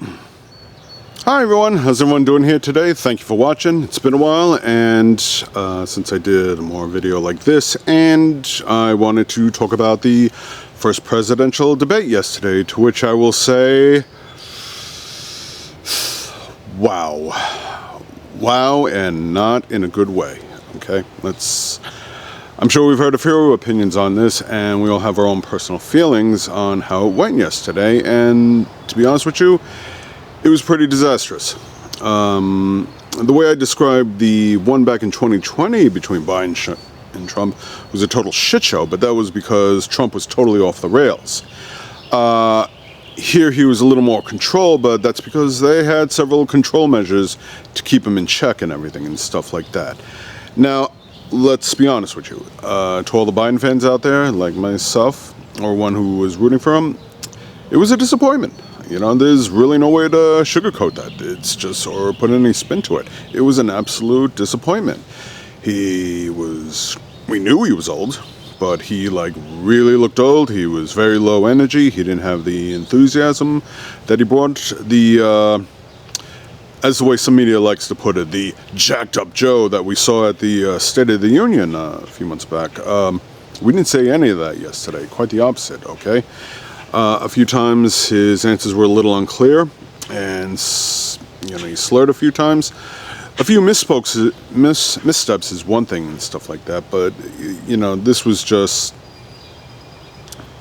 Hi everyone, how's everyone doing here today? Thank you for watching. It's been a while, and since I did a more video like this, and I wanted to talk about the first presidential debate yesterday, to which I will say, wow, and not in a good way. Okay, I'm sure we've heard a few opinions on this, and we all have our own personal feelings on how it went yesterday, and to be honest with you, it was pretty disastrous. The way I described the one back in 2020 between Biden and Trump was a total shit show, but that was because Trump was totally off the rails. Here he was a little more controlled, but that's because they had several control measures to keep him in check and everything and stuff like that. Now, let's be honest with you. To all the Biden fans out there, like myself, or one who was rooting for him, it was a disappointment. You know, there's really no way to sugarcoat that. It's just, or put any spin to it. It was an absolute disappointment. We knew he was old, but he really looked old. He was very low energy. He didn't have the enthusiasm that he brought. As the way some media likes to put it, the jacked up Joe that we saw at the State of the Union a few months back. We didn't say any of that yesterday. Quite the opposite, okay? A few times his answers were a little unclear, and he slurred a few times. A few missteps is one thing and stuff like that, but this was just,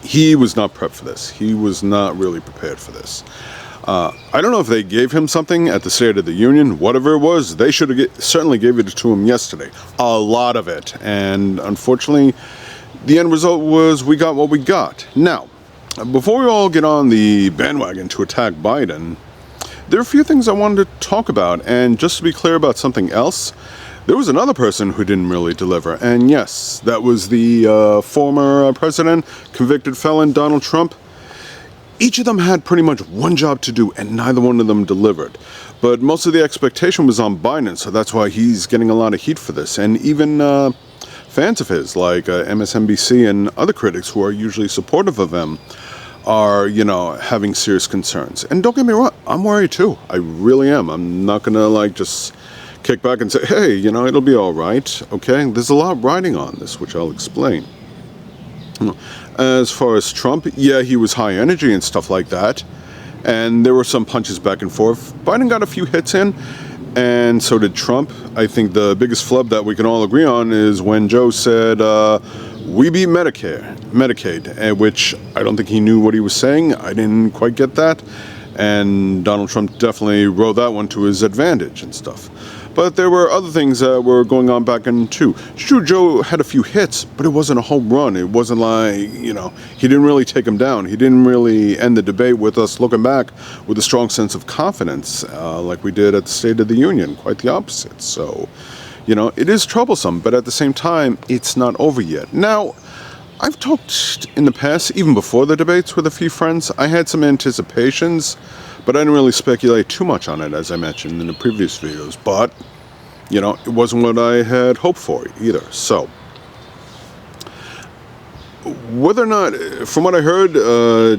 he was not prepped for this. He was not really prepared for this. I don't know if they gave him something at the State of the Union. Whatever it was, they should have certainly gave it to him yesterday. A lot of it, and unfortunately, the end result was we got what we got. Now, before we all get on the bandwagon to attack Biden, there are a few things I wanted to talk about, and just to be clear about something else, there was another person who didn't really deliver, and yes, that was the former president, convicted felon, Donald Trump. Each of them had pretty much one job to do, and neither one of them delivered. But most of the expectation was on Biden, so that's why he's getting a lot of heat for this, and even fans of his, like MSNBC and other critics who are usually supportive of him, are, having serious concerns. And don't get me wrong, I'm worried too. I really am. I'm not gonna just kick back and say, hey, it'll be all right. Okay, there's a lot riding on this, which I'll explain. As far as Trump, yeah, he was high energy and stuff like that, and there were some punches back and forth. Biden got a few hits in, and so did Trump. I think the biggest flub that we can all agree on is when Joe said, we beat Medicaid, which I don't think he knew what he was saying. I didn't quite get that. And Donald Trump definitely rode that one to his advantage and stuff. But there were other things that were going on back in too. It's true, Joe had a few hits, but it wasn't a home run. It wasn't like, he didn't really take him down. He didn't really end the debate with us looking back with a strong sense of confidence, like we did at the State of the Union. Quite the opposite. So, it is troublesome, but at the same time, it's not over yet. Now, I've talked in the past, even before the debates, with a few friends. I had some anticipations, but I didn't really speculate too much on it, as I mentioned in the previous videos. But, it wasn't what I had hoped for either. So, whether or not, from what I heard,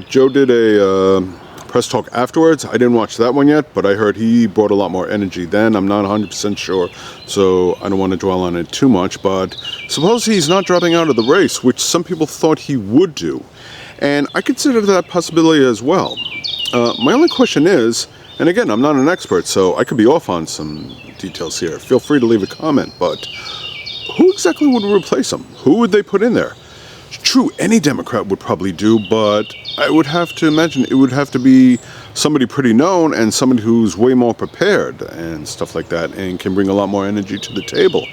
Joe did a press talk afterwards. I didn't watch that one yet, but I heard he brought a lot more energy then. I'm not 100% sure, so I don't want to dwell on it too much, but suppose he's not dropping out of the race, which some people thought he would do, and I consider that possibility as well. My only question is, and again, I'm not an expert, so I could be off on some details here. Feel free to leave a comment, but who exactly would replace him? Who would they put in there? True, any Democrat would probably do, but I would have to imagine it would have to be somebody pretty known and somebody who's way more prepared and stuff like that and can bring a lot more energy to the table.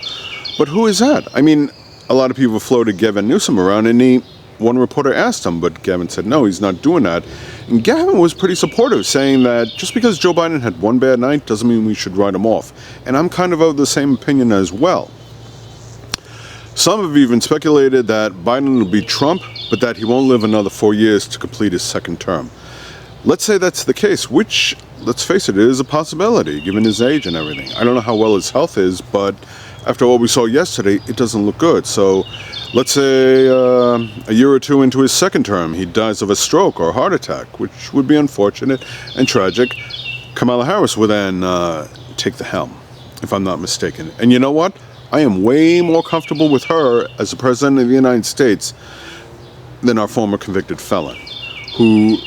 But who is that? I mean, a lot of people floated Gavin Newsom around, and one reporter asked him, but Gavin said no, he's not doing that. And Gavin was pretty supportive, saying that just because Joe Biden had one bad night doesn't mean we should write him off. And I'm kind of the same opinion as well. Some have even speculated that Biden will beat Trump, but that he won't live another 4 years to complete his second term. Let's say that's the case, which, let's face it, is a possibility, given his age and everything. I don't know how well his health is, but after what we saw yesterday, it doesn't look good. So let's say a year or two into his second term, he dies of a stroke or a heart attack, which would be unfortunate and tragic. Kamala Harris would then take the helm, if I'm not mistaken. And you know what? I am way more comfortable with her as the President of the United States than our former convicted felon, who,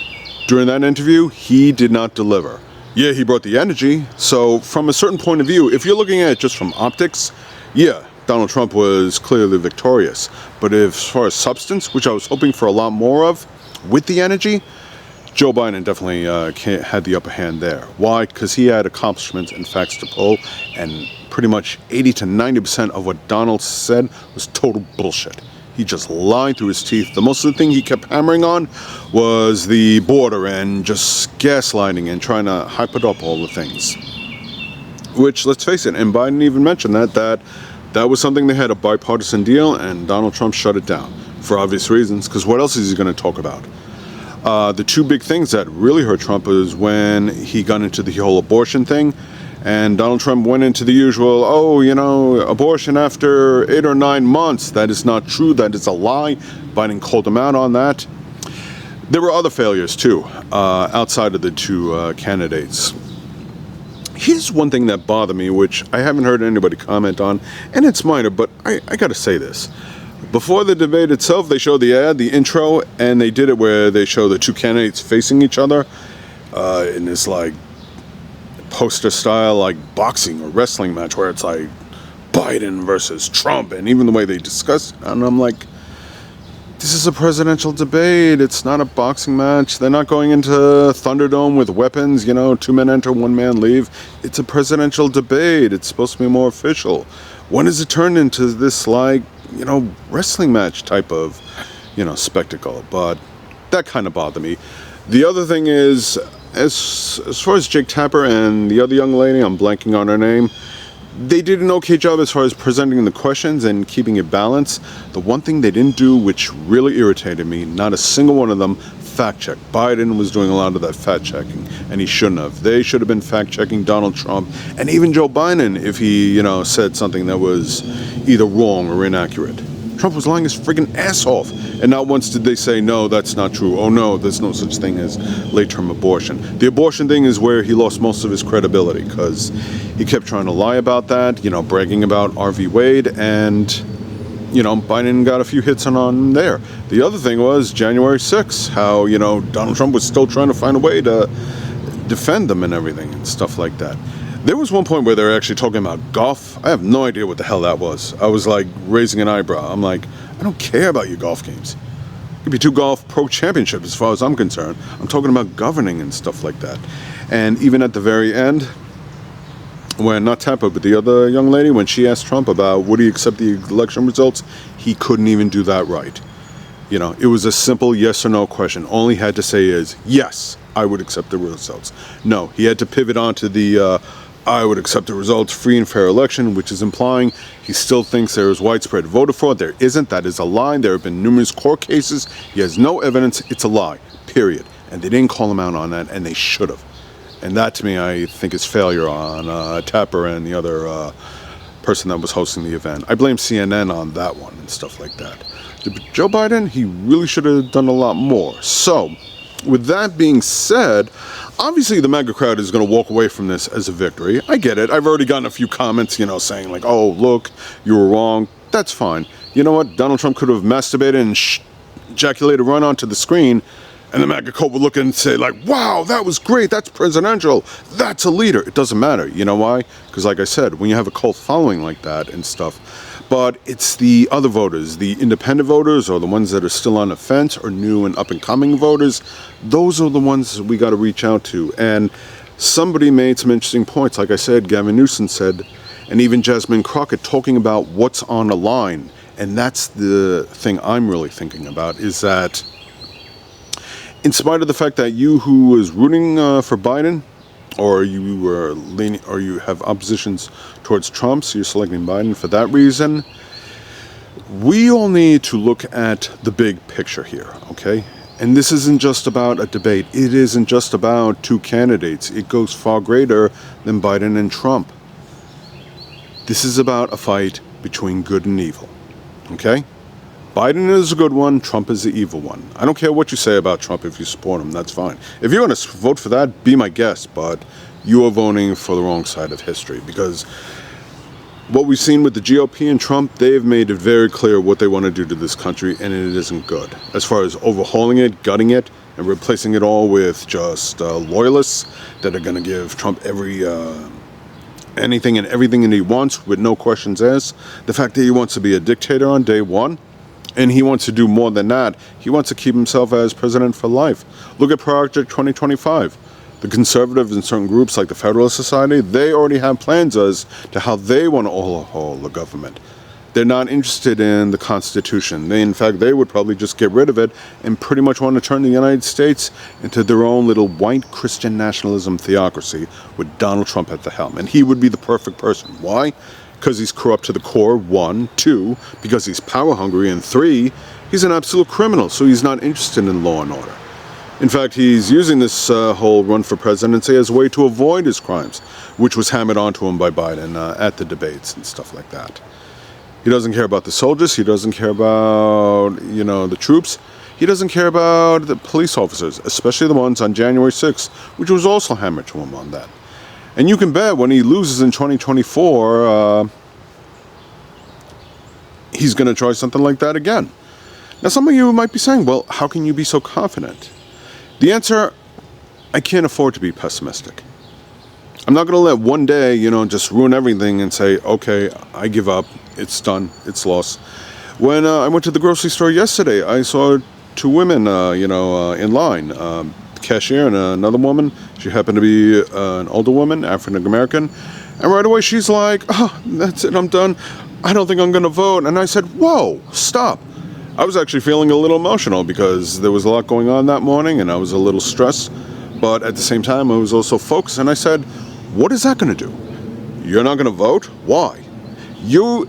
during that interview, he did not deliver. Yeah, he brought the energy. So from a certain point of view, if you're looking at it just from optics, yeah, Donald Trump was clearly victorious. But as far as substance, which I was hoping for a lot more of, with the energy, Joe Biden definitely had the upper hand there. Why? Because he had accomplishments and facts to pull, and pretty much 80 to 90% of what Donald said was total bullshit. He just lied through his teeth. The most of the thing he kept hammering on was the border and just gaslighting and trying to hype it up all the things. Which, let's face it, and Biden even mentioned that was something they had a bipartisan deal, and Donald Trump shut it down for obvious reasons, because what else is he going to talk about? The two big things that really hurt Trump is when he got into the whole abortion thing, and Donald Trump went into the usual, abortion after 8 or 9 months. That is not true. That is a lie. Biden called him out on that. There were other failures too, outside of the two candidates. Here's one thing that bothered me, which I haven't heard anybody comment on, and it's minor, but I gotta say this. Before the debate itself, they showed the ad, the intro, and they did it where they show the two candidates facing each other in this like poster style, like boxing or wrestling match, where it's like Biden versus Trump, and even the way they discuss it, and I'm like, this is a presidential debate. It's not a boxing match. They're not going into Thunderdome with weapons, 2 men enter, 1 man leave. It's a presidential debate. It's supposed to be more official. When does it turn into this like, wrestling match type of, spectacle? But that kind of bothered me. The other thing is, as far as Jake Tapper and the other young lady, I'm blanking on her name, they did an okay job as far as presenting the questions and keeping it balanced. The one thing they didn't do, which really irritated me, not a single one of them fact checked. Biden was doing a lot of that fact checking, and he shouldn't have. They should have been fact checking Donald Trump and even Joe Biden if he, said something that was either wrong or inaccurate. Trump was lying his friggin' ass off, and not once did they say, no, that's not true. Oh no, there's no such thing as late-term abortion. The abortion thing is where he lost most of his credibility, because he kept trying to lie about that, bragging about R.V. Wade, and, Biden got a few hits on there. The other thing was January 6th, how, Donald Trump was still trying to find a way to defend them and everything and stuff like that. There was one point where they were actually talking about golf. I have no idea what the hell that was. I was like raising an eyebrow. I'm like, I don't care about your golf games. It could be 2 golf pro championships as far as I'm concerned. I'm talking about governing and stuff like that. And even at the very end, when not Tapper, but the other young lady, when she asked Trump about would he accept the election results, he couldn't even do that right. It was a simple yes or no question. All he had to say is, yes, I would accept the results. No, he had to pivot onto the I would accept the results, free and fair election, which is implying he still thinks there is widespread voter fraud. There isn't. That is a lie. There have been numerous court cases. He has no evidence. It's a lie, period. And they didn't call him out on that, and they should have. And that, to me, I think is failure on Tapper and the other person that was hosting the event. I blame CNN on that one and stuff like that. Joe Biden, he really should have done a lot more. So, with that being said, obviously the MAGA crowd is going to walk away from this as a victory. I get it. I've already gotten a few comments, saying like, oh, look, you were wrong. That's fine. You know what? Donald Trump could have masturbated and ejaculated right onto the screen, and the MAGA cult would look and say like, wow, that was great. That's presidential. That's a leader. It doesn't matter. You know why? Because like I said, when you have a cult following like that and stuff, but it's the other voters, the independent voters, or the ones that are still on the fence, or new and up-and-coming voters. Those are the ones we got to reach out to. And somebody made some interesting points. Like I said, Gavin Newsom said, and even Jasmine Crockett, talking about what's on the line. And that's the thing I'm really thinking about, is that in spite of the fact that you who is rooting for Biden, or you were leaning, or you have oppositions towards Trump, so you're selecting Biden for that reason, we all need to look at the big picture here, okay? And this isn't just about a debate. It isn't just about 2 candidates. It goes far greater than Biden and Trump. This is about a fight between good and evil, okay? Biden is a good one, Trump is the evil one. I don't care what you say about Trump if you support him, that's fine. If you want to vote for that, be my guest, but you are voting for the wrong side of history. Because what we've seen with the GOP and Trump, they've made it very clear what they want to do to this country, and it isn't good. As far as overhauling it, gutting it, and replacing it all with just loyalists that are going to give Trump anything and everything that he wants with no questions asked. The fact that he wants to be a dictator on day one, and he wants to do more than that. He wants to keep himself as president for life. Look at Project 2025. The conservatives in certain groups like the Federalist Society, they already have plans as to how they want to overhaul the government. They're not interested in the Constitution. In fact, they would probably just get rid of it and pretty much want to turn the United States into their own little white Christian nationalism theocracy with Donald Trump at the helm. And he would be the perfect person. Why? Because he's corrupt to the core, 1. 2, because he's power hungry, and 3, he's an absolute criminal, so he's not interested in law and order. In fact, he's using this whole run for presidency as a way to avoid his crimes, which was hammered onto him by Biden at the debates and stuff like that. He doesn't care about the soldiers. He doesn't care about, the troops. He doesn't care about the police officers, especially the ones on January 6th, which was also hammered to him on that. And you can bet when he loses in 2024, he's going to try something like that again. Now, some of you might be saying, well, how can you be so confident? The answer, I can't afford to be pessimistic. I'm not going to let one day, just ruin everything and say, okay, I give up. It's done. It's lost. When I went to the grocery store yesterday, I saw 2 women, in line. The cashier and another woman. She happened to be an older woman, African American. And right away she's like, oh, that's it, I'm done. I don't think I'm going to vote. And I said, whoa, stop. I was actually feeling a little emotional because there was a lot going on that morning and I was a little stressed. But at the same time, I was also focused. And I said, what is that going to do? You're not going to vote? Why?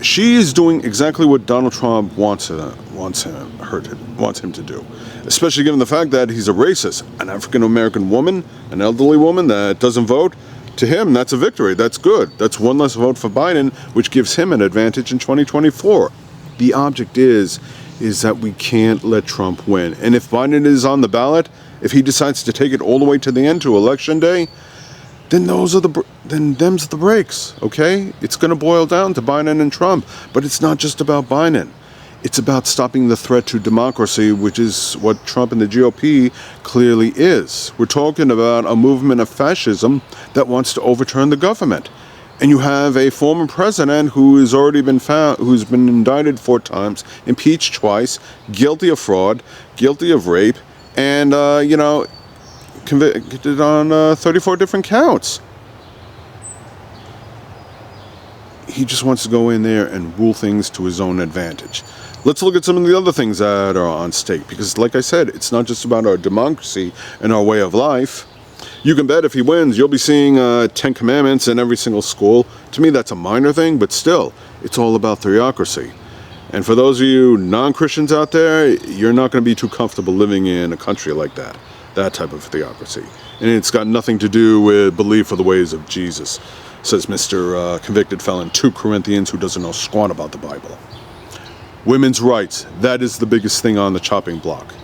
She is doing exactly what Donald Trump wants him to do. Especially given the fact that he's a racist. An African American woman, an elderly woman that doesn't vote, to him, that's a victory. That's good. That's one less vote for Biden, which gives him an advantage in 2024. The object is that we can't let Trump win. And if Biden is on the ballot, if he decides to take it all the way to the end, to Election Day, then them's the breaks, okay? It's going to boil down to Biden and Trump. But it's not just about Biden. It's about stopping the threat to democracy, which is what Trump and the GOP clearly is. We're talking about a movement of fascism that wants to overturn the government. And you have a former president who has already been found, who's been indicted 4 times, impeached twice, guilty of fraud, guilty of rape, and, convicted on 34 different counts. He just wants to go in there and rule things to his own advantage. Let's look at some of the other things that are on stake, because like I said, it's not just about our democracy and our way of life. You can bet if he wins, you'll be seeing 10 Commandments in every single school. To me, that's a minor thing, but still, it's all about theocracy. And for those of you non-Christians out there, you're not going to be too comfortable living in a country like that type of theocracy. And it's got nothing to do with belief for the ways of Jesus, says Mr. Convicted Felon 2 Corinthians, who doesn't know squat about the Bible. Women's rights, that is the biggest thing on the chopping block,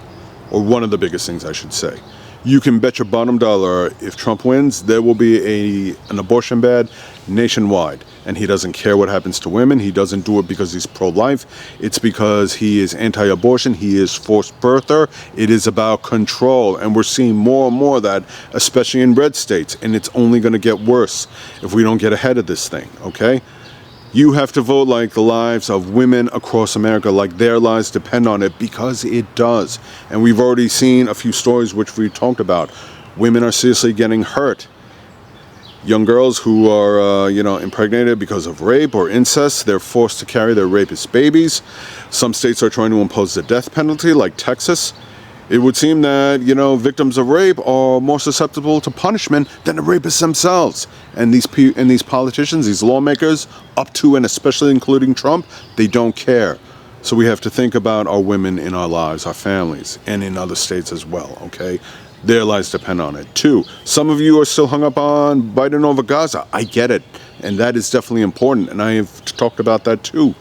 or one of the biggest things, I should say. You can bet your bottom dollar if Trump wins, there will be an abortion ban nationwide. And he doesn't care what happens to women. He doesn't do it because he's pro-life. It's because he is anti-abortion. He is forced birther. It is about control. And we're seeing more and more of that, especially in red states. And it's only going to get worse if we don't get ahead of this thing, okay? You have to vote like the lives of women across America, like their lives depend on it, because it does. And we've already seen a few stories which we talked about. Women are seriously getting hurt. Young girls who are, impregnated because of rape or incest, they're forced to carry their rapist babies. Some states are trying to impose the death penalty, like Texas. It would seem that, victims of rape are more susceptible to punishment than the rapists themselves. And these politicians, these lawmakers, up to and especially including Trump, they don't care. So we have to think about our women in our lives, our families, and in other states as well, okay? Their lives depend on it. 2, some of you are still hung up on Biden over Gaza. I get it. And that is definitely important. And I have talked about that too.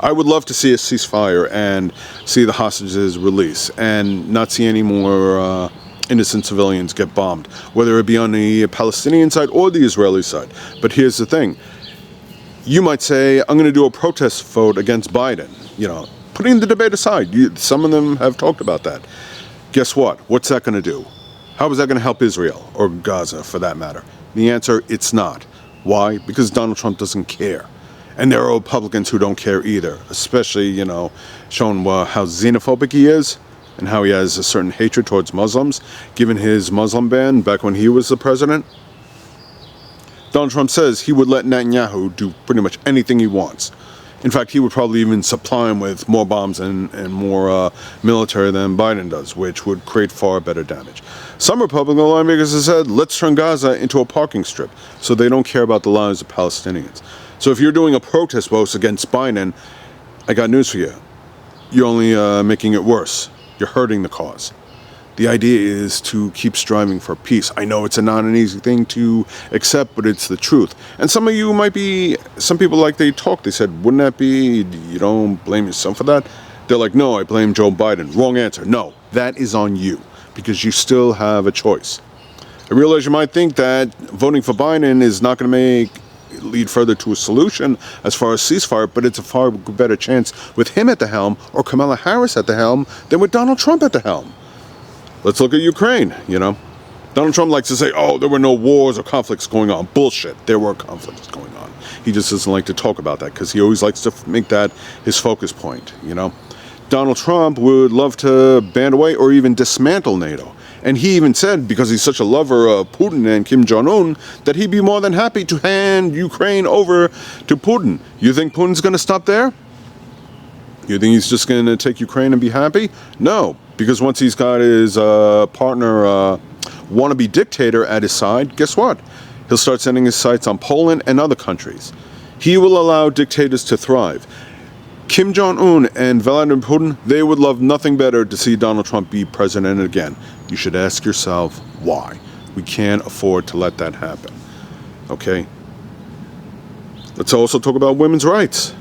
I would love to see a ceasefire and see the hostages released and not see any more innocent civilians get bombed, whether it be on the Palestinian side or the Israeli side. But here's the thing. You might say, I'm going to do a protest vote against Biden. Putting the debate aside, some of them have talked about that. Guess what? What's that going to do? How is that going to help Israel, or Gaza for that matter? The answer, it's not. Why? Because Donald Trump doesn't care. And there are Republicans who don't care either, especially, showing how xenophobic he is and how he has a certain hatred towards Muslims, given his Muslim ban back when he was the president. Donald Trump says he would let Netanyahu do pretty much anything he wants. In fact, he would probably even supply him with more bombs and more military than Biden does, which would create far better damage. Some Republican lawmakers have said, let's turn Gaza into a parking strip so they don't care about the lives of Palestinians. So if you're doing a protest vote against Biden, I got news for you. You're only making it worse. You're hurting the cause. The idea is to keep striving for peace. I know it's not an easy thing to accept, but it's the truth. And some of you some people like they talk, they said, wouldn't that be, you don't blame yourself for that? They're like, no, I blame Joe Biden. Wrong answer. No, that is on you because you still have a choice. I realize you might think that voting for Biden is not going to lead further to a solution as far as ceasefire, but it's a far better chance with him at the helm or Kamala Harris at the helm than with Donald Trump at the helm. Let's look at Ukraine, Donald Trump likes to say, oh, there were no wars or conflicts going on. Bullshit. There were conflicts going on. He just doesn't like to talk about that because he always likes to make that his focus point, Donald Trump would love to band away or even dismantle NATO. And he even said, because he's such a lover of Putin and Kim Jong-un, that he'd be more than happy to hand Ukraine over to Putin. You think Putin's going to stop there? You think he's just going to take Ukraine and be happy? No, because once he's got his partner, wannabe dictator at his side, guess what? He'll start sending his sights on Poland and other countries. He will allow dictators to thrive. Kim Jong-un and Vladimir Putin, they would love nothing better to see Donald Trump be president again. You should ask yourself why. We can't afford to let that happen. Okay? Let's also talk about women's rights.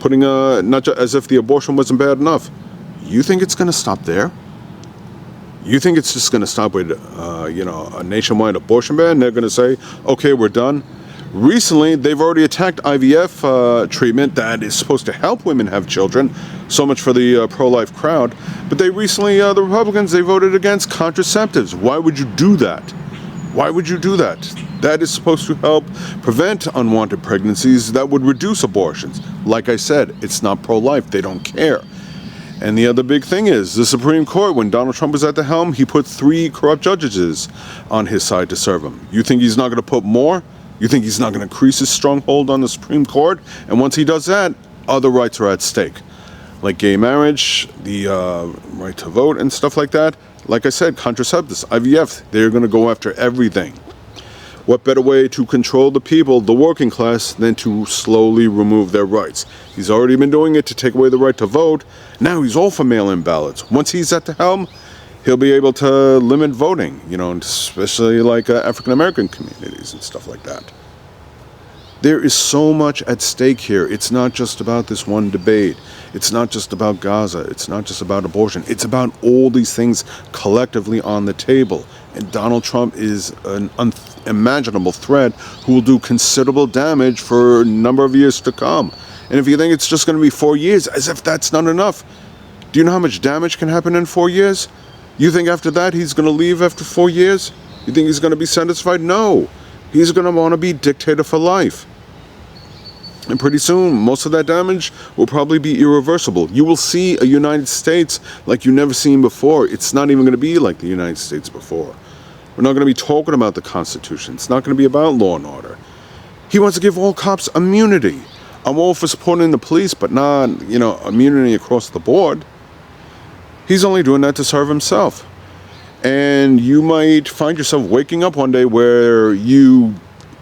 Putting not just as if the abortion wasn't bad enough. You think it's going to stop there? You think it's just going to stop with a nationwide abortion ban? They're going to say, okay, we're done. Recently, they've already attacked IVF treatment that is supposed to help women have children. So much for the pro-life crowd. But they recently, the Republicans, they voted against contraceptives. Why would you do that? Why would you do that? That is supposed to help prevent unwanted pregnancies that would reduce abortions. Like I said, it's not pro-life. They don't care. And the other big thing is the Supreme Court, when Donald Trump was at the helm, he put 3 corrupt judges on his side to serve him. You think he's not going to put more? You think he's not going to increase his stronghold on the Supreme Court? And once he does that, other rights are at stake. Like gay marriage, the right to vote and stuff like that. Like I said, contraceptives, IVF, they're going to go after everything. What better way to control the people, the working class, than to slowly remove their rights? He's already been doing it to take away the right to vote. Now he's all for mail-in ballots. Once he's at the helm, he'll be able to limit voting, especially like African-American communities and stuff like that. There is so much at stake here. It's not just about this one debate. It's not just about Gaza. It's not just about abortion. It's about all these things collectively on the table. And Donald Trump is an unimaginable threat who will do considerable damage for a number of years to come. And if you think it's just going to be 4 years, as if that's not enough, do you know how much damage can happen in 4 years? You think after that he's going to leave after 4 years? You think he's going to be satisfied? No. He's going to want to be dictator for life. And pretty soon, most of that damage will probably be irreversible. You will see a United States like you've never seen before. It's not even going to be like the United States before. We're not going to be talking about the Constitution. It's not going to be about law and order. He wants to give all cops immunity. I'm all for supporting the police, but not, immunity across the board. He's only doing that to serve himself. And you might find yourself waking up one day where you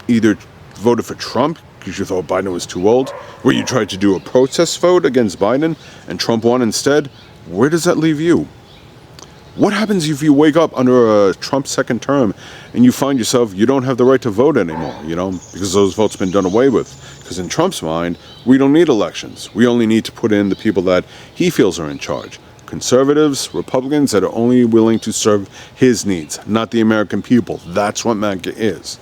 either voted for Trump because you thought Biden was too old, where you tried to do a protest vote against Biden and Trump won instead. Where does that leave you? What happens if you wake up under a Trump second term and you find yourself, you don't have the right to vote anymore, because those votes have been done away with? Because in Trump's mind, we don't need elections. We only need to put in the people that he feels are in charge. Conservatives, Republicans that are only willing to serve his needs, not the American people. That's what MAGA is.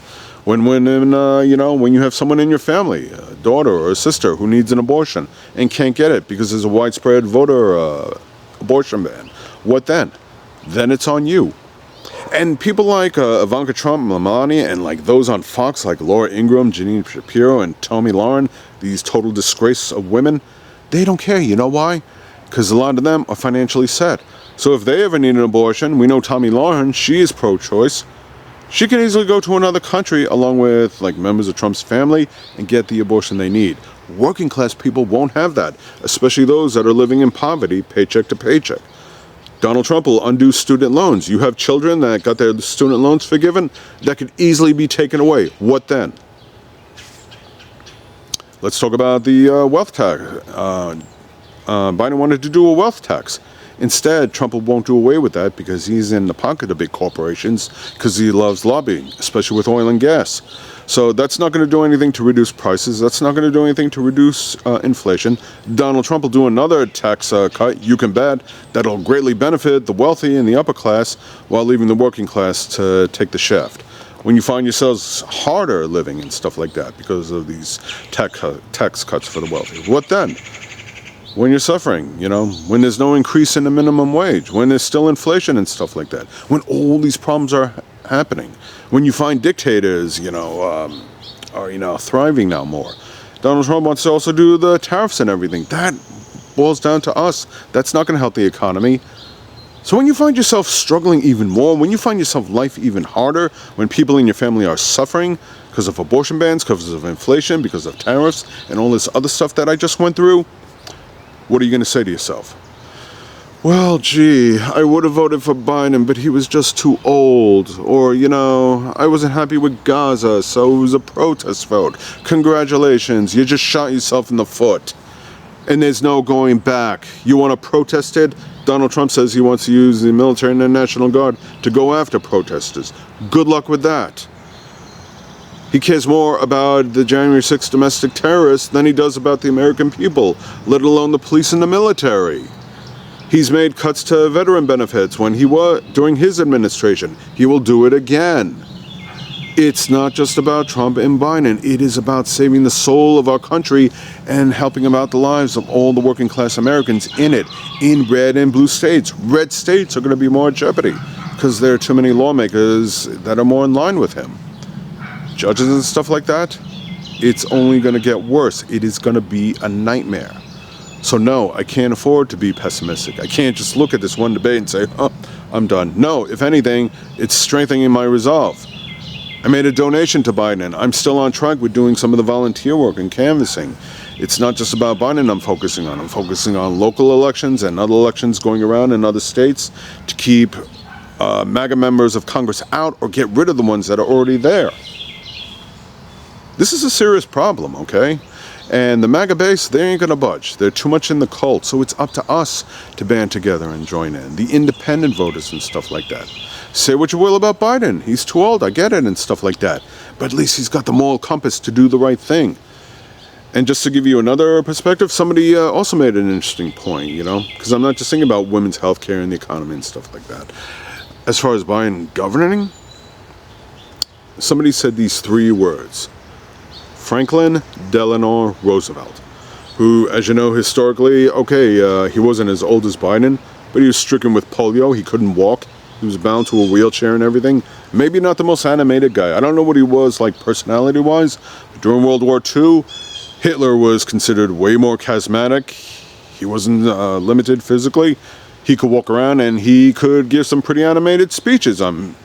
When you have someone in your family, a daughter or a sister who needs an abortion and can't get it because there's a widespread voter abortion ban, what then? Then it's on you. And people like Ivanka Trump, Melania, and like those on Fox like Laura Ingraham, Jeanine Shapiro, and Tomi Lahren, these total disgrace of women, they don't care. You know why? Because a lot of them are financially set. So if they ever need an abortion, we know Tomi Lahren, she is pro-choice. She can easily go to another country along with like members of Trump's family and get the abortion they need. Working class people won't have that, especially those that are living in poverty, paycheck to paycheck. Donald Trump will undo student loans. You have children that got their student loans forgiven, that could easily be taken away. What then? Let's talk about the wealth tax. Biden wanted to do a wealth tax. Instead, Trump won't do away with that because he's in the pocket of big corporations because he loves lobbying, especially with oil and gas. So that's not going to do anything to reduce prices. That's not going to do anything to reduce inflation. Donald Trump will do another tax cut, you can bet, that'll greatly benefit the wealthy and the upper class while leaving the working class to take the shaft. When you find yourselves harder living and stuff like that because of these tax cuts for the wealthy, what then? When you're suffering, when there's no increase in the minimum wage, when there's still inflation and stuff like that, when all these problems are happening, when you find dictators, are thriving now more. Donald Trump wants to also do the tariffs and everything. That boils down to us. That's not going to help the economy. So when you find yourself struggling even more, when you find yourself life even harder, when people in your family are suffering because of abortion bans, because of inflation, because of tariffs, and all this other stuff that I just went through, what are you going to say to yourself? Well, gee, I would have voted for Biden, but he was just too old. Or, I wasn't happy with Gaza, so it was a protest vote. Congratulations, you just shot yourself in the foot. And there's no going back. You want to protest it? Donald Trump says he wants to use the military and the National Guard to go after protesters. Good luck with that. He cares more about the January 6th domestic terrorists than he does about the American people, let alone the police and the military. He's made cuts to veteran benefits during his administration. He will do it again. It's not just about Trump and Biden. It is about saving the soul of our country and helping about the lives of all the working class Americans in it, in red and blue states. Red states are going to be more at jeopardy because there are too many lawmakers that are more in line with him. Judges and stuff like that, it's only going to get worse. It is going to be a nightmare. So no, I can't afford to be pessimistic. I can't just look at this one debate and say, oh, I'm done. No, if anything, it's strengthening my resolve. I made a donation to Biden. I'm still on track with doing some of the volunteer work and canvassing. It's not just about Biden I'm focusing on. I'm focusing on local elections and other elections going around in other states to keep MAGA members of Congress out or get rid of the ones that are already there. This is a serious problem, okay? And the MAGA base, they ain't gonna budge. They're too much in the cult, so it's up to us to band together and join in. The independent voters and stuff like that. Say what you will about Biden. He's too old, I get it, and stuff like that. But at least he's got the moral compass to do the right thing. And just to give you another perspective, somebody also made an interesting point, because I'm not just thinking about women's health care and the economy and stuff like that. As far as Biden governing, somebody said these three words. Franklin Delano Roosevelt, who, as you know, historically, he wasn't as old as Biden, but he was stricken with polio. He couldn't walk. He was bound to a wheelchair and everything. Maybe not the most animated guy. I don't know what he was like personality-wise. But during World War II, Hitler was considered way more charismatic. He wasn't limited physically. He could walk around and he could give some pretty animated speeches. I'm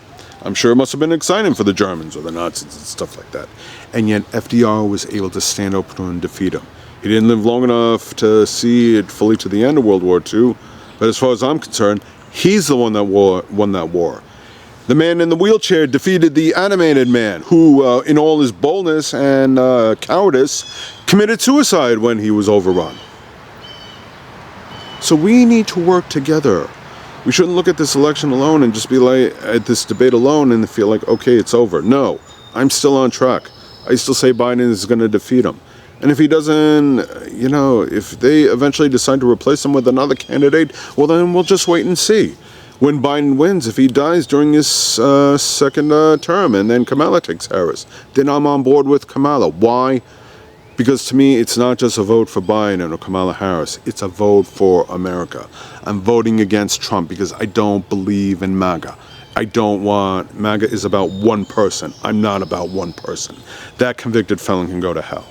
sure it must have been exciting for the Germans or the Nazis and stuff like that. And yet FDR was able to stand up to him and defeat him. He didn't live long enough to see it fully to the end of World War II, but as far as I'm concerned, he's the one that won that war. The man in the wheelchair defeated the animated man who, in all his boldness and cowardice, committed suicide when he was overrun. So we need to work together. We shouldn't look at this election alone and just be like, at this debate alone and feel like, okay, it's over. No, I'm still on track. I still say Biden is going to defeat him. And if he doesn't, if they eventually decide to replace him with another candidate, well, then we'll just wait and see. When Biden wins, if he dies during his second term and then Kamala takes Harris, then I'm on board with Kamala. Why? Because to me, it's not just a vote for Biden or Kamala Harris. It's a vote for America. I'm voting against Trump because I don't believe in MAGA. MAGA is about one person. I'm not about one person. That convicted felon can go to hell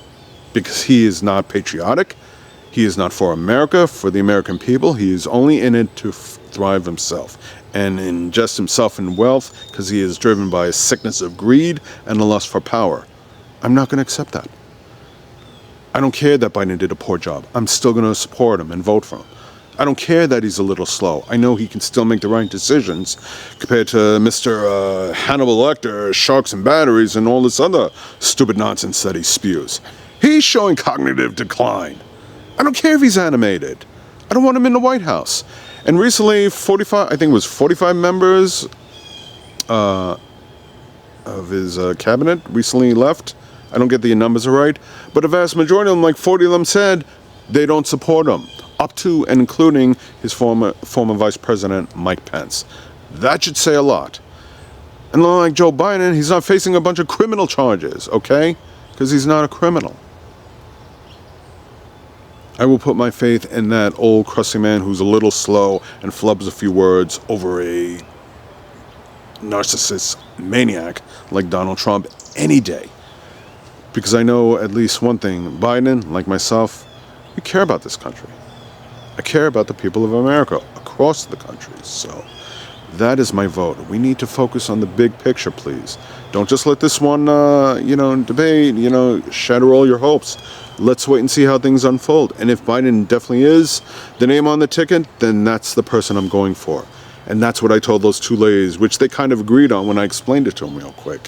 because he is not patriotic. He is not for America, for the American people. He is only in it to thrive himself and ingest himself in wealth because he is driven by a sickness of greed and a lust for power. I'm not going to accept that. I don't care that Biden did a poor job. I'm still going to support him and vote for him. I don't care that he's a little slow. I know he can still make the right decisions compared to Mr. Hannibal Lecter, sharks and batteries, and all this other stupid nonsense that he spews. He's showing cognitive decline. I don't care if he's animated. I don't want him in the White House. And recently, 45 members of his cabinet recently left. I don't get the numbers right, but a vast majority of them, like 40 of them, said they don't support him, up to and including his former Vice President, Mike Pence. That should say a lot. And like Joe Biden, he's not facing a bunch of criminal charges, okay? Because he's not a criminal. I will put my faith in that old crusty man who's a little slow and flubs a few words over a narcissist maniac like Donald Trump any day. Because I know at least one thing, Biden, like myself, we care about this country. I care about the people of America across the country. So that is my vote. We need to focus on the big picture, please. Don't just let this one, debate, shatter all your hopes. Let's wait and see how things unfold. And if Biden definitely is the name on the ticket, then that's the person I'm going for. And that's what I told those two ladies, which they kind of agreed on when I explained it to them real quick.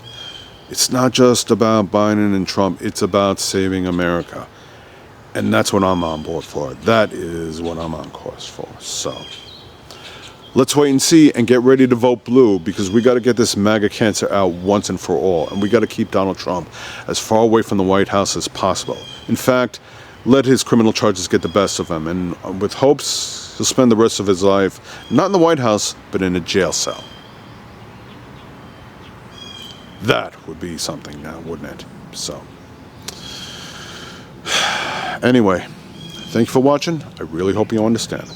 It's not just about Biden and Trump. It's about saving America. And that's what I'm on board for. That is what I'm on course for. So let's wait and see and get ready to vote blue because we got to get this MAGA cancer out once and for all. And we got to keep Donald Trump as far away from the White House as possible. In fact, let his criminal charges get the best of him. And with hopes, he'll spend the rest of his life not in the White House, but in a jail cell. That would be something now, wouldn't it? So, anyway, thank you for watching. I really hope you understand.